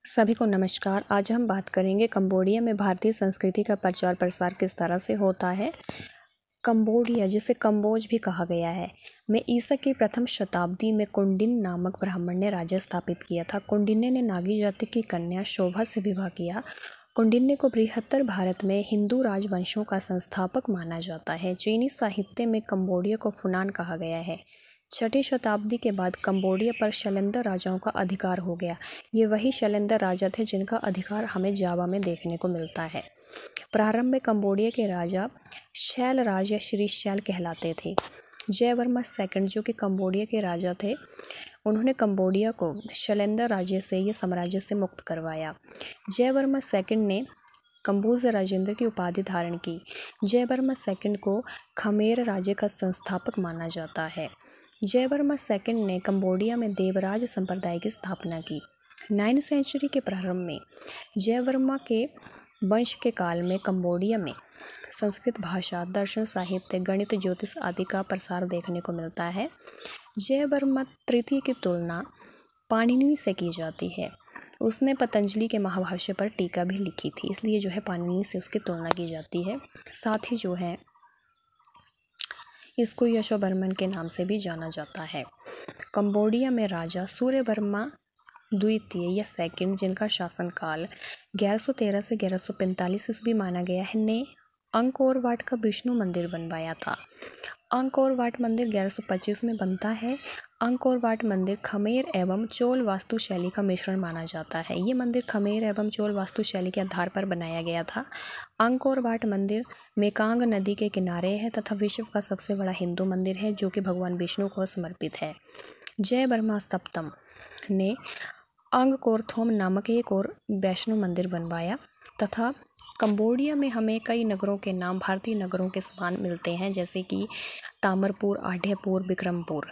सभी को नमस्कार। आज हम बात करेंगे कंबोडिया में भारतीय संस्कृति का प्रचार प्रसार किस तरह से होता है। कंबोडिया, जिसे कंबोज भी कहा गया है, में ईसा की प्रथम शताब्दी में कुंडिन नामक ब्राह्मण ने राज्य स्थापित किया था। कुंडिन्य ने नागी जाति की कन्या शोभा से विवाह किया। कुंडिन्य को बृहत्तर भारत में हिंदू राजवंशों का संस्थापक माना जाता है। चीनी साहित्य में कंबोडिया को फुनान कहा गया है। 6ठी शताब्दी के बाद कंबोडिया पर शैलेंद्र राजाओं का अधिकार हो गया। ये वही शैलेंद्र राजा थे जिनका अधिकार हमें जावा में देखने को मिलता है। प्रारंभ में कंबोडिया के राजा शैलराज या श्री शैल कहलाते थे। जयवर्मा सेकंड, जो कि कंबोडिया के राजा थे, उन्होंने कंबोडिया को शैलेंद्र राज्य से या साम्राज्य से मुक्त करवाया। जयवर्मा सेकंड ने कंबोज राजेंद्र की उपाधि धारण की। जयवर्मा सेकंड को खमेर राज्य का संस्थापक माना जाता है। जयवर्मा सेकंड ने कंबोडिया में देवराज संप्रदाय की स्थापना की। 9वीं सेंचुरी के प्रारंभ में जयवर्मा के वंश के काल में कंबोडिया में संस्कृत भाषा, दर्शन, साहित्य, गणित, ज्योतिष आदि का प्रसार देखने को मिलता है। जयवर्मा तृतीय की तुलना पाणिनि से की जाती है। उसने पतंजलि के महाभाष्य पर टीका भी लिखी थी, इसलिए जो है पाणिनि से उसकी तुलना की जाती है। साथ ही जो है इसको यशोवर्मन के नाम से भी जाना जाता है। कंबोडिया में राजा सूर्यवर्मा द्वितीय या सेकंड, जिनका शासनकाल 1113 से 1145 ईस्वी माना गया है, ने अंकोर वाट का विष्णु मंदिर बनवाया था। अंकोर वाट मंदिर 1125 में बनता है। अंकोर वाट मंदिर खमेर एवं चोल वास्तुशैली का मिश्रण माना जाता है। ये मंदिर खमेर एवं चोल वास्तुशैली के आधार पर बनाया गया था। अंकोर वाट मंदिर मेकांग नदी के किनारे है तथा विश्व का सबसे बड़ा हिंदू मंदिर है, जो कि भगवान विष्णु को समर्पित है। जयवर्मा सप्तम ने अंगकोरथोम नामक एक और वैष्णो मंदिर बनवाया तथा कंबोडिया में हमें कई नगरों के नाम भारतीय नगरों के समान मिलते हैं, जैसे कि तामरपुर, आढेपुर, विक्रमपुर,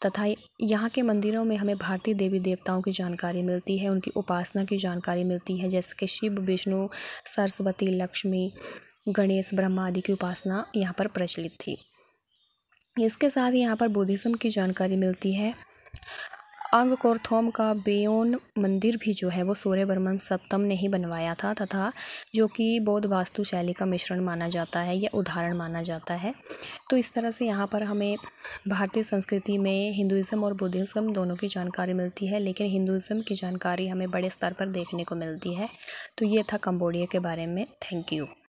तथा यहाँ के मंदिरों में हमें भारतीय देवी देवताओं की जानकारी मिलती है, उनकी उपासना की जानकारी मिलती है, जैसे कि शिव, विष्णु, सरस्वती, लक्ष्मी, गणेश, ब्रह्मा आदि की उपासना यहाँ पर प्रचलित थी। इसके साथ ही यहाँ पर बुद्धिज़्म की जानकारी मिलती है। अंगकोरथोम का बेयोन मंदिर भी जो है वो सूर्यवर्मन सप्तम ने ही बनवाया था तथा जो कि बौद्ध वास्तुशैली का मिश्रण माना जाता है या उदाहरण माना जाता है। तो इस तरह से यहाँ पर हमें भारतीय संस्कृति में हिंदुइज़्म और बुद्धिज़्म दोनों की जानकारी मिलती है, लेकिन हिंदुइज़्म की जानकारी हमें बड़े स्तर पर देखने को मिलती है। तो ये था कंबोडिया के बारे में। Thank you.